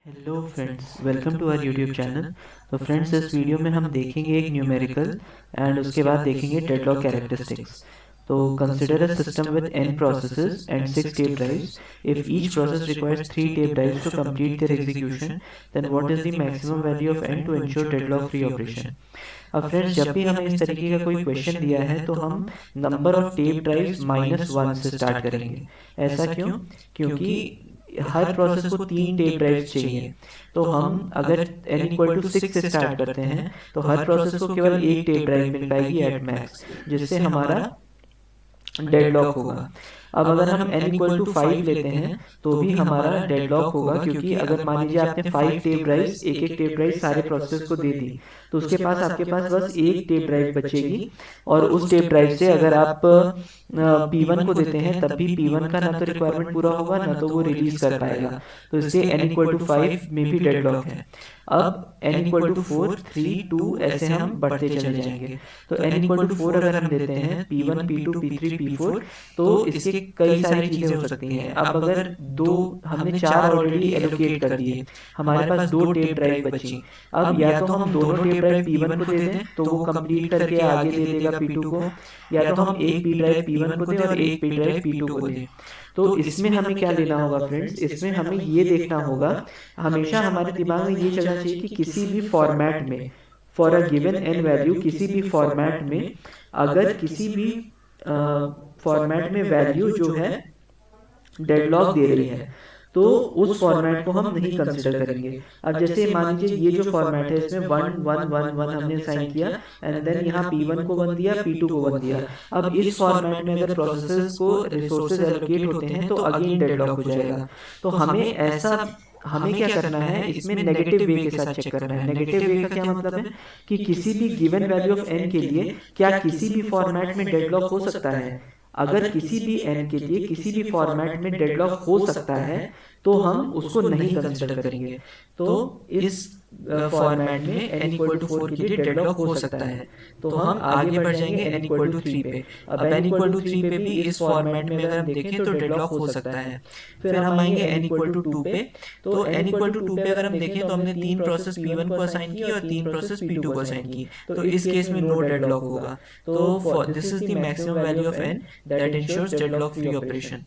Hello friends, welcome to our YouTube channel. तो friends, इस video में हम देखेंगे एक न्यूमेरिकल एंड उसके बाद देखेंगे डेडलॉक कैरेक्टरिस्टिक्स। तो consider a system with n processes and 6 tape drives. If each process requires 3 tape drives to complete their execution, then what is the maximum value of n to ensure deadlock free operation? अब friends, जब भी हमें इस तरीके का कोई question दिया है तो हम नंबर ऑफ टेप ड्राइव्स -1 से स्टार्ट करेंगे। ऐसा क्यों? क्योंकि हर प्रोसेस को 3 टेप ड्राइव्स चाहिए। तो हम अगर n इक्वल टू 6 से स्टार्ट करते हैं तो हर प्रोसेस को केवल एक टेप ड्राइव मिल पाएगी एट मैक्स, जिससे हमारा डेडलॉक होगा। अब अगर हम n इक्वल टू 5 लेते हैं तो भी हमारा डेडलॉक होगा, क्योंकि अगर मान लीजिए आपने 5 टेप ड्राइव्स एक एक टेप ड्राइव सारे प्रोसेस को दे दी तो उसके पास आपके पास बस एक टेप ड्राइव बचेगी। और उस टेप ड्राइव से अगर आप P1 को देते हैं तब भी P1 का ना तो रिक्वायरमेंट पूरा होगा ना तो वो रिलीज कर पाएगा। तो इसलिए n इक्वल टू 5 में भी डेडलॉक है। अब n इक्वल टू 4, 3, 2 ऐसे हम बढ़ते चले जाएंगे। तो n इक्वल टू 4 अगर हम देते हैं P1, P2, P3, P4, तो इसके कई सारी चीज़ें हो सकती हैं। अब अगर दो हमने 4 ऑलरेडी एलोकेट कर दिए, हमारे पास 2 टेप ड्राइव बची। अब या तो हम दोनों टेप ड्राइव P1 को दे दें तो वो कंप्लीट करके आगे दे देगा P2 को, या तो हम एक P ड्राइव P1 को दें और एक P ड्राइव P2 को दें। तो इसमें हमें क्या लेना होगा फ्रेंड्स? इसमें हमें ये देखना होगा, हमेशा हमारे दिमाग में ये चलना चाहिए कि किसी भी फॉर्मेट में for a given n value, किसी भी फॉर्मेट में अगर किसी भी फॉर्मेट में वैल्यू जो है डेडलॉक दे रही है तो उस फॉर्मेट को हम नहीं कंसिडर करेंगे। अब जैसे मान लीजिए ये जो फॉर्मेट है इसमें 1 1 1 1 हमने साइन किया एंड देन यहाँ P1 को 1 दिया, P2 को 1 दिया। अब इस फॉर्मेट में अगर प्रोसेसर्स को रिसोर्सेज एलोकेट होते हैं तो अगेन डेडलॉक हो जाएगा। तो हमें क्या करना है, इसमें नेगेटिव वे के साथ चेक करना है। नेगेटिव वे का क्या मतलब है कि किसी भी गिवन वैल्यू ऑफ n के लिए क्या किसी भी फॉर्मेट में डेडलॉक हो सकता है। अगर किसी भी n के लिए किसी भी फॉर्मेट में डेडलॉक हो सकता है तो हम उसको नहीं कंसिडर करेंगे। तो इस फॉर्मेट में n इक्वल टू 4 के लिए डेडलॉक हो सकता है। तो हम आगे बढ़ जाएंगे n इक्वल टू 3 पे। अब n इक्वल टू 3 पे भी इस फॉर्मेट में अगर हम देखें तो डेडलॉक हो सकता है। फिर हम आएंगे n इक्वल टू 2 पे। तो n इक्वल टू 2 पे अगर हम देखें तो हमने 3 प्रोसेस P1 को असाइन की और 3 प्रोसेस P2 को असाइन की, तो इस केस में नो डेडलॉक होगा। तो this is the maximum value of n that ensures deadlock free operation.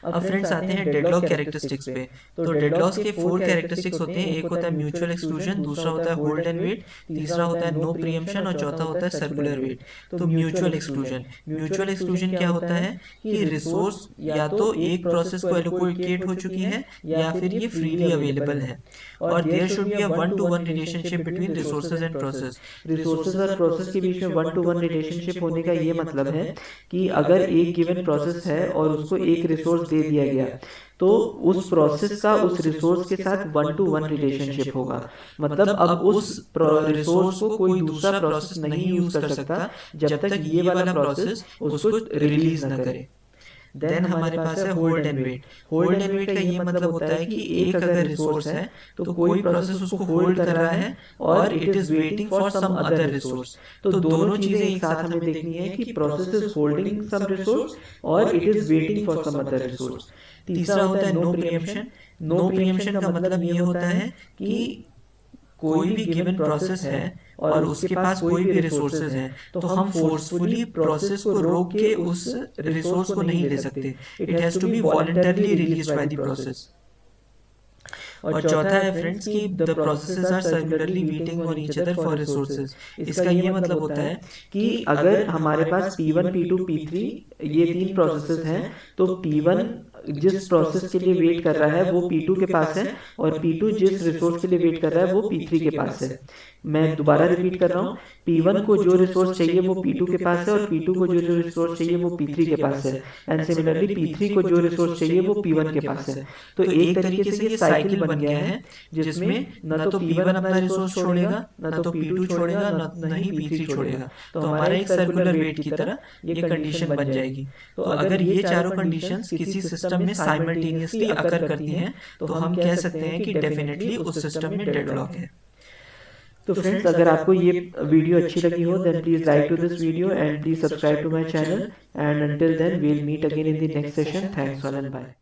अब फ्रेंड्स आते हैं डेडलॉक कैरेक्टरिस्टिक्स पे। तो डेडलॉक्स के 4 कैरेक्टरिस्टिक्स होते हैं। एक होता है म्यूचुअल एक्सक्लूजन, दूसरा होता है होल्ड एंड वेट, तीसरा होता है नो प्रीएम्पशन और चौथा होता है सर्कुलर वेट। तो म्यूचुअल एक्सक्लूजन क्या होता है कि रिसोर्स या तो एक प्रोसेस को एलोकेट हो चुकी है या फिर ये फ्रीली अवेलेबल है, और there should be a 1 to 1 relationship between resources and process. Resources और प्रोसेस के बीच में 1 to 1 रिलेशनशिप होने का ये मतलब है कि अगर एक गिवन प्रोसेस है और उसको एक रिसोर्स दे दिया गया तो उस प्रोसेस का उस रिसोर्स के साथ 1 to 1 रिलेशनशिप होगा। मतलब अब उस रिसोर्स को कोई दूसरा प्रोसेस नहीं यूज कर सकता जब तक ये वाला प्रोसेस उसको रिलीज ना करे। देन हमारे पास है hold and wait. Hold and wait का ये मतलब होता है कि एक अगर रिसोर्स है तो कोई प्रोसेस उसको होल्ड कर रहा है और it is waiting for some other resource. तो दोनों चीजें एक साथ हमें देखनी है कि process is holding some resource और it is waiting for some other resource. तीसरा होता है नो प्रीएम्पशन। नो प्रीएम्पशन का मतलब ये होता है कि कोई भी गिवन प्रोसेस है और उसके पास कोई भी रिसोर्सेज हैं तो हम फोर्सफुली प्रोसेस को रोक के उस रिसोर्स को नहीं ले सकते। It has to be voluntarily released by the process. और चौथा है फ्रेंड्स कि the processes are circularly waiting on each other for resources. इसका ये मतलब होता है कि अगर हमारे पास P1, P2, P3 ये 3 प्रोसेसेस हैं तो P1 जिस प्रोसेस के लिए वेट कर रहा है वो P2 के पास है और P2 जिस रिसोर्स के लिए वेट कर रहा है वो P3 के पास है। मैं दोबारा रिपीट कर रहा हूँ, P1 को जो रिसोर्स चाहिए वो P2 के पास है और P2 को जो रिसोर्स चाहिए वो P3 के पास है, एंड सिमिलरली P3 को जो रिसोर्स चाहिए वो P1 के पास है। तो एक तरीके से ये साइकिल बन गया है जिसमें न तो P1 अपना रिसोर्स छोड़ेगा, न तो P2 छोड़ेगा, न ही P3 छोड़ेगा। तो हमारा एक सर्कुलर वेट की तरह ये कंडीशन बन जाएगी। तो अगर ये चारों कंडीशंस किसी सिस्टम में साइमल्टेनियसली अकर करती हैं तो हम कह सकते हैं कि डेफिनेटली उस सिस्टम में डेडलॉक है। तो फ्रेंड्स, अगर आपको ये वीडियो अच्छी लगी हो then please like to this video and please subscribe to my channel, and until then we will meet again in the next session. Thanks all and bye.